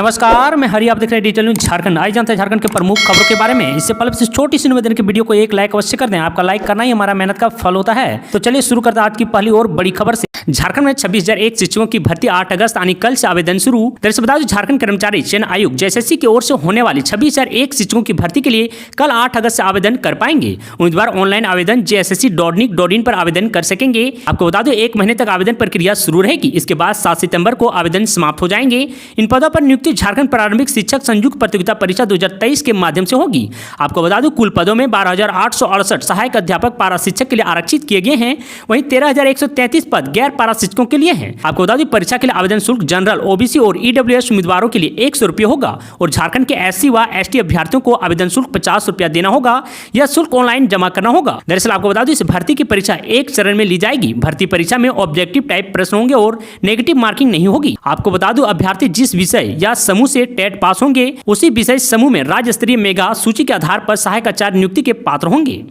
नमस्कार, मैं हरि, आप देख रहे हैं डिजिटल न्यूज झारखंड। आज जानते हैं झारखंड के प्रमुख खबरों के बारे में। इससे पहले छोटी सी निवेदन की वीडियो को एक लाइक अवश्य कर दें। आपका लाइक करना ही हमारा मेहनत का फल होता है। तो चलिए शुरू करते हैं आज की पहली और बड़ी खबर से। झारखंड में 26,001 शिक्षकों की भर्ती 8 अगस्त यानी कल से आवेदन शुरू। दरअसल बता दें, झारखंड कर्मचारी चयन आयोग जेएसएससी की ओर से होने वाली 26,001 शिक्षकों की भर्ती के लिए कल 8 अगस्त से आवेदन कर पाएंगे। उम्मीदवार ऑनलाइन आवेदन jssc.nic.in पर आवेदन कर सकेंगे। आपको बता दें, 1 महीने तक आवेदन प्रक्रिया शुरू रहेगी। इसके बाद 7 सितंबर को आवेदन समाप्त हो जाएंगे। इन पदों पर नियुक्ति झारखंड प्रारंभिक शिक्षक संयुक्त प्रतियोगिता परीक्षा 2023 के माध्यम से होगी। आपको बता दूं, कुल पदों में 12,868 सहायक अध्यापक पारा शिक्षक के लिए आरक्षित किए गए हैं। वहीं 13,133 पद गैर पारा शिक्षकों के लिए हैं। आपको बता दूं, परीक्षा के लिए आवेदन शुल्क जनरल, ओबीसी और ईडब्ल्यूएस उम्मीदवारों के लिए 100 रुपये होगा और झारखंड के एससी व एसटी अभ्यर्थियों को आवेदन शुल्क 50 रुपया देना होगा। यह शुल्क ऑनलाइन जमा करना होगा। दरअसल आपको बता दूं, इस भर्ती की परीक्षा एक चरण में ली जाएगी। भर्ती परीक्षा में ऑब्जेक्टिव टाइप प्रश्न होंगे और नेगेटिव मार्किंग नहीं होगी। आपको बता दूं, अभ्यर्थी जिस विषय या समूह से टेट पास होंगे उसी विषय समूह में राज्य स्तरीय मेगा सूची के आधार पर सहायक आचार्य नियुक्ति के पात्र होंगे।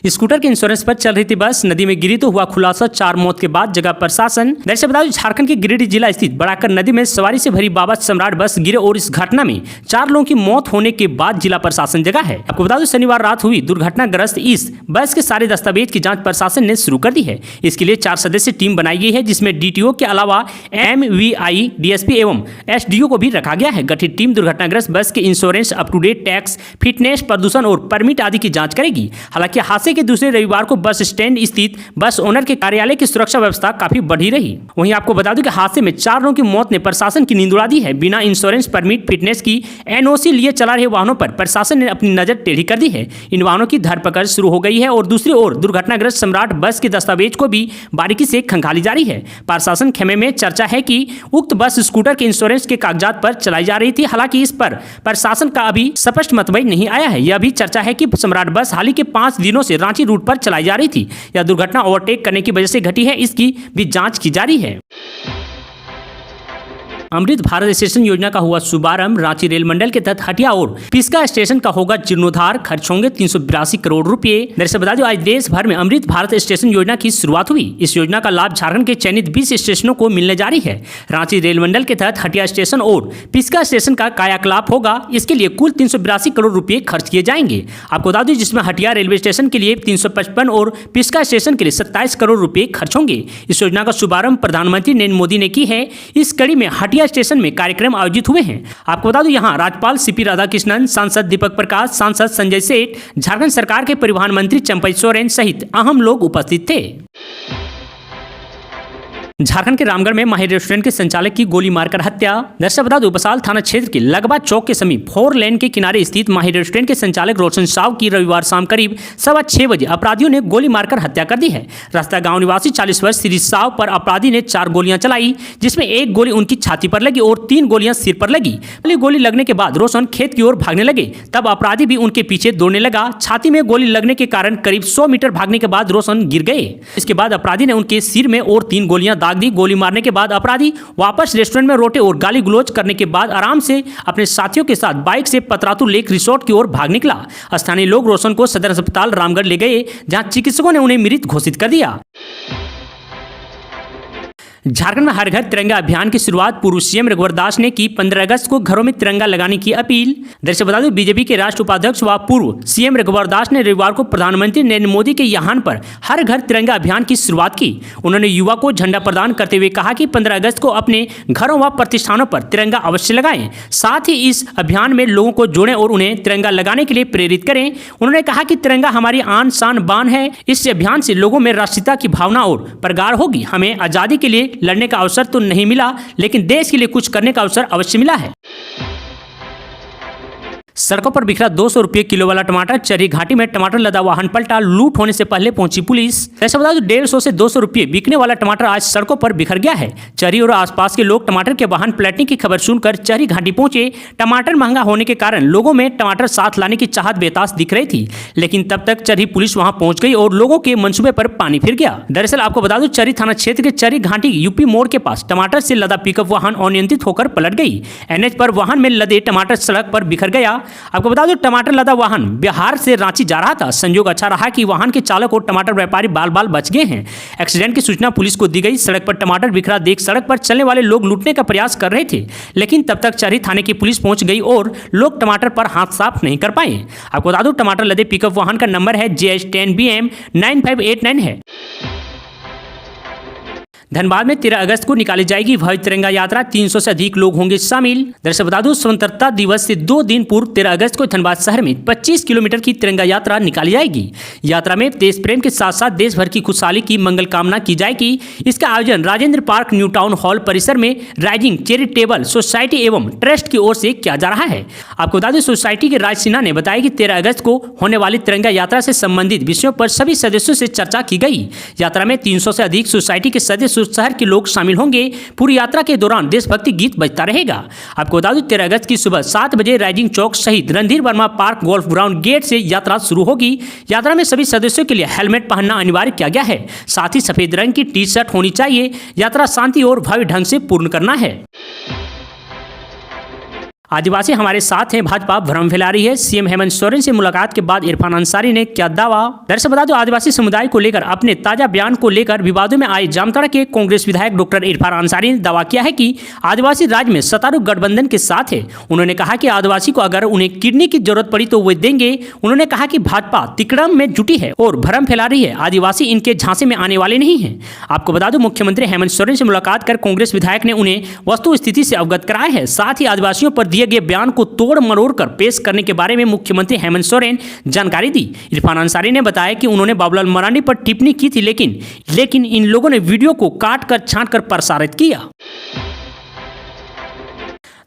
स्कूटर के इंश्योरेंस पर चल रही थी बस, नदी में गिरी तो हुआ खुलासा। 4 मौत के बाद जगह प्रशासन। दरअसल बता दें, झारखंड के गिरिडीह जिला स्थित बड़ाकर नदी में सवारी से भरी बाबा सम्राट बस गिरे और इस घटना में 4 लोगों की मौत होने के बाद जिला प्रशासन जगा है। आपको बता दें, शनिवार रात हुई दुर्घटनाग्रस्त इस बस के सारे दस्तावेज की जांच प्रशासन ने शुरू कर दी है। इसके लिए 4 सदस्यीय टीम बनाई गई है, जिसमें डीटीओ के अलावा MVI, डीएसपी एवं एसडीओ को भी रखा गया है। गठित टीम दुर्घटनाग्रस्त बस के insurance, up to date tax, fitness, प्रदूषण और परमिट आदि की जांच करेगी। हालांकि हादसे के दूसरे रविवार को बस स्टैंड स्थित बस ओनर के कार्यालय की सुरक्षा व्यवस्था काफी बढ़ी रही। वहीं आपको बता दूं कि हादसे में 4 लोगों की मौत ने प्रशासन की नींद उड़ा दी है। बिना इंश्योरेंस, परमिट, फिटनेस की एनओसी लिए चला रहे वाहनों पर प्रशासन ने अपनी नजर टेढ़ी कर दी है। इन वाहनों की धरपकड़ शुरू हो गई है और दूसरी ओर दुर्घटनाग्रस्त सम्राट बस के दस्तावेज को भी बारीकी से खंगाली जा रही है। प्रशासन खेमे में चर्चा है कि उक्त बस स्कूटर के इंश्योरेंस के कागजात पर चलाई जा रही थी। हालांकि इस पर प्रशासन का अभी स्पष्ट मतभेद नहीं आया है। यह भी चर्चा है कि सम्राट बस हाल ही के 5 दिनों से रांची रूट पर चलाई जा रही थी। यह दुर्घटना ओवरटेक करने की वजह से घटी है, इसकी भी जांच की जा रही है। अमृत भारत स्टेशन योजना का हुआ शुभारंभ। रांची रेल मंडल के तहत हटिया और पिस्का स्टेशन का होगा जीर्णोद्धार। खर्च होंगे 382 करोड़ रुपए। दरअसल बता दें, आज देश भर में अमृत भारत स्टेशन योजना की शुरुआत हुई। इस योजना का लाभ झारखंड के चयनित 20 स्टेशनों को मिलने जा रही है। रांची रेल मंडल के तहत हटिया स्टेशन और पिस्का स्टेशन का कायाकल्प होगा। इसके लिए कुल 382 करोड़ रुपए खर्च किए जाएंगे। आपको बता दें, जिसमें हटिया रेलवे स्टेशन के लिए 355 और पिस्का स्टेशन के लिए 27 करोड़ रुपए खर्च होंगे। इस योजना का शुभारंभ प्रधानमंत्री नरेंद्र मोदी ने की है। इस कड़ी में हटिया स्टेशन में कार्यक्रम आयोजित हुए हैं। आपको बता दूं, यहां राज्यपाल सीपी राधाकृष्णन, सांसद दीपक प्रकाश, सांसद संजय सेठ, झारखंड सरकार के परिवहन मंत्री चंपई सोरेन सहित अहम लोग उपस्थित थे। झारखंड के रामगढ़ में माही रेस्टोरेंट के संचालक की गोली मारकर हत्या। दरअसल बता दूं, बसाल थाना क्षेत्र के लगबा चौक के समीप 4 लेन के किनारे स्थित माही रेस्टोरेंट के संचालक रोशन साव की रविवार शाम करीब 6:15 बजे अपराधियों ने गोली मारकर हत्या कर दी है। रास्ता गांव निवासी 40 वर्ष श्री साव पर अपराधी ने 4 गोलियां चलाई, जिसमें 1 गोली उनकी छाती पर लगी और 3 गोलियां सिर पर लगी। पहली गोली लगने के बाद रोशन खेत की ओर भागने लगे, तब अपराधी भी उनके पीछे दौड़ने लगा। छाती में गोली लगने के कारण करीब 100 मीटर भागने के बाद रोशन गिर गए। इसके बाद अपराधी ने उनके सिर में और 3 गोलियां दाग दी। गोली मारने के बाद अपराधी वापस रेस्टोरेंट में रोटे और गाली गलौज करने के बाद आराम से अपने साथियों के साथ बाइक से पतरातू लेक रिसोर्ट की ओर भाग निकला। स्थानीय लोग रोशन को सदर अस्पताल रामगढ़ ले गए, जहां चिकित्सकों ने उन्हें मृत घोषित कर दिया। झारखंड में हर घर तिरंगा अभियान की शुरुआत पूर्व सीएम रघुवर दास ने की। 15 अगस्त को घरों में तिरंगा लगाने की अपील। दरअसल बता दें, बीजेपी के राष्ट्रीय उपाध्यक्ष व पूर्व सीएम रघुवर दास ने रविवार को प्रधानमंत्री नरेंद्र मोदी के यहाँ पर हर घर तिरंगा अभियान की शुरुआत की। उन्होंने युवा को झंडा प्रदान करते हुए कहा कि 15 अगस्त को अपने घरों व प्रतिष्ठानों पर तिरंगा अवश्य लगाएं। साथ ही इस अभियान में लोगों को जोड़ें और उन्हें तिरंगा लगाने के लिए प्रेरित करें। उन्होंने कहा कि तिरंगा हमारी आन शान बान है। इस अभियान से लोगों में राष्ट्रीयता की भावना और प्रगाढ़ होगी। हमें आजादी के लिए लड़ने का अवसर तो नहीं मिला, लेकिन देश के लिए कुछ करने का अवसर अवश्य मिला है। सड़कों पर बिखरा 200 रुपये किलो वाला टमाटर। चरही घाटी में टमाटर लदा वाहन पलटा, लूट होने से पहले पहुंची पुलिस। ऐसा बता दो, 150 से 200 रुपये बिकने वाला टमाटर आज सड़कों पर बिखर गया है। चरही और आसपास के लोग टमाटर के वाहन पलटने की खबर सुनकर चरही घाटी पहुंचे। टमाटर महंगा होने के कारण लोगों में टमाटर साथ लाने की चाहत बेतास दिख रही थी, लेकिन तब तक चरही पुलिस वहां पहुंच गई और लोगों के मंसूबे पर पानी फिर गया। दरअसल आपको बता दो, चरही थाना क्षेत्र के चरही घाटी यूपी मोड़ के पास टमाटर से लदा पिकअप वाहन अनियंत्रित होकर पलट गई। एनएच पर वाहन में लदे टमाटर सड़क पर बिखर गया। आपको बता दो टमाटर लदा वाहन बिहार से रांची जा रहा था। संयोग अच्छा रहा कि वाहन के चालक और टमाटर व्यापारी बाल बाल बच गए हैं। एक्सीडेंट की सूचना पुलिस को दी गई। सड़क पर टमाटर बिखरा देख सड़क पर चलने वाले लोग लूटने का प्रयास कर रहे थे, लेकिन तब तक चरही थाने की पुलिस पहुंच गई और लोग टमाटर पर हाथ साफ नहीं कर पाए। आपको बता दो टमाटर लदे पिकअप वाहन का नंबर है JH10BM 9589 है। धनबाद में 13 अगस्त को निकाली जाएगी भव्य तिरंगा यात्रा, 300 से अधिक लोग होंगे शामिल। दरअसल बता दूं स्वतंत्रता दिवस से 2 दिन पूर्व 13 अगस्त को धनबाद शहर में 25 किलोमीटर की तिरंगा यात्रा निकाली जाएगी। यात्रा में देश प्रेम के साथ साथ देश भर की खुशहाली की मंगल कामना की जाएगी। इसका आयोजन Rajendra park new town hall परिसर में राइजिंग चैरिटेबल सोसाइटी एवं ट्रस्ट की ओर से किया जा रहा है। आपको बता दें सोसाइटी के राज सिन्हा ने बताया कि 13 अगस्त को होने वाली तिरंगा यात्रा से संबंधित विषयों पर सभी सदस्यों से चर्चा की गई। यात्रा में 300 से अधिक सोसाइटी के सदस्य शहर के लोग शामिल होंगे। पूरी यात्रा के दौरान देशभक्ति गीत बजता रहेगा। आपको बता दूं 13 अगस्त की सुबह 7 बजे rising Chowk Shaheed Randhir Verma park golf ground gate से यात्रा शुरू होगी। यात्रा में सभी सदस्यों के लिए हेलमेट पहनना अनिवार्य किया गया है। साथ ही सफेद रंग की टी-शर्ट होनी चाहिए। यात्रा शांति और भव्य ढंग से पूर्ण करना है। आदिवासी हमारे साथ हैं, भाजपा भ्रम फैला रही है। सीएम हेमंत सोरेन से मुलाकात के बाद इरफान अंसारी ने क्या दावा। दरअसल बता दो आदिवासी समुदाय को लेकर अपने ताजा बयान को लेकर विवादों में आए जामताड़ा के कांग्रेस विधायक डॉक्टर इरफान अंसारी ने दावा किया है कि आदिवासी राज्य में सत्तारूढ़ गठबंधन के साथ है। उन्होंने कहा कि आदिवासी को अगर उन्हें किडनी की जरूरत पड़ी तो वे देंगे। उन्होंने कहा कि भाजपा तिकड़म में जुटी है और भ्रम फैला रही है। आदिवासी इनके झांसे में आने वाले नहीं है। आपको बता दो मुख्यमंत्री हेमंत सोरेन से मुलाकात कर कांग्रेस विधायक ने उन्हें वस्तु स्थिति से अवगत कराया है। साथ ही आदिवासियों पर दिए गए बयान को तोड़ मरोड़ कर पेश करने के बारे में मुख्यमंत्री हेमंत सोरेन जानकारी दी। इरफान अंसारी ने बताया कि उन्होंने बाबूलाल मरांडी पर टिप्पणी की थी, लेकिन इन लोगों ने वीडियो को काट कर छांट कर प्रसारित किया।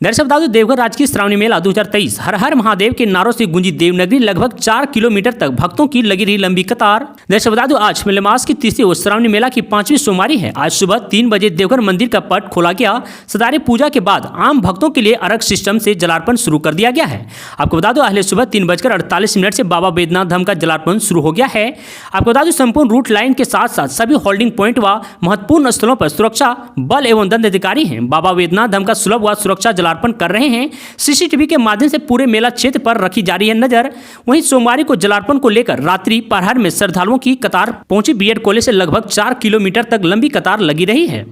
दरअसल बता दो देवघर राजकीय श्रावणी मेला 2023 हर हर महादेव के नारों से गूंजी देवनगरी। लगभग 4 किलोमीटर तक भक्तों की लगी रही लंबी कतार। दरअसल बता दो आज मलेमास की तीसरी और श्रावणी मेला की 5वीं सोमवारी है। आज सुबह 3 बजे देवघर मंदिर का पट खोला गया। सदारी पूजा के बाद आम भक्तों के लिए अर्घ सिस्टम से जलार्पण शुरू कर दिया गया है। आपको बता दो अहले सुबह 3:48 से बाबा बैद्यनाथ धाम का जलार्पण शुरू हो गया है। आपको बता दो संपूर्ण रूट लाइन के साथ साथ सभी होल्डिंग पॉइंट व महत्वपूर्ण स्थलों पर सुरक्षा बल एवं दंड अधिकारी हैं। बाबा बैद्यनाथ धाम का सुलभ व सुरक्षा जलार्पण कर रहे हैं। सीसीटीवी के माध्यम से पूरे मेला क्षेत्र पर रखी जा रही है नजर। वहीं सोमवार को जलार्पण को लेकर रात्रि पहर में श्रद्धालुओं की कतार पहुंची। बीएड कॉलेज से लगभग 4 किलोमीटर तक लंबी कतार लगी रही है।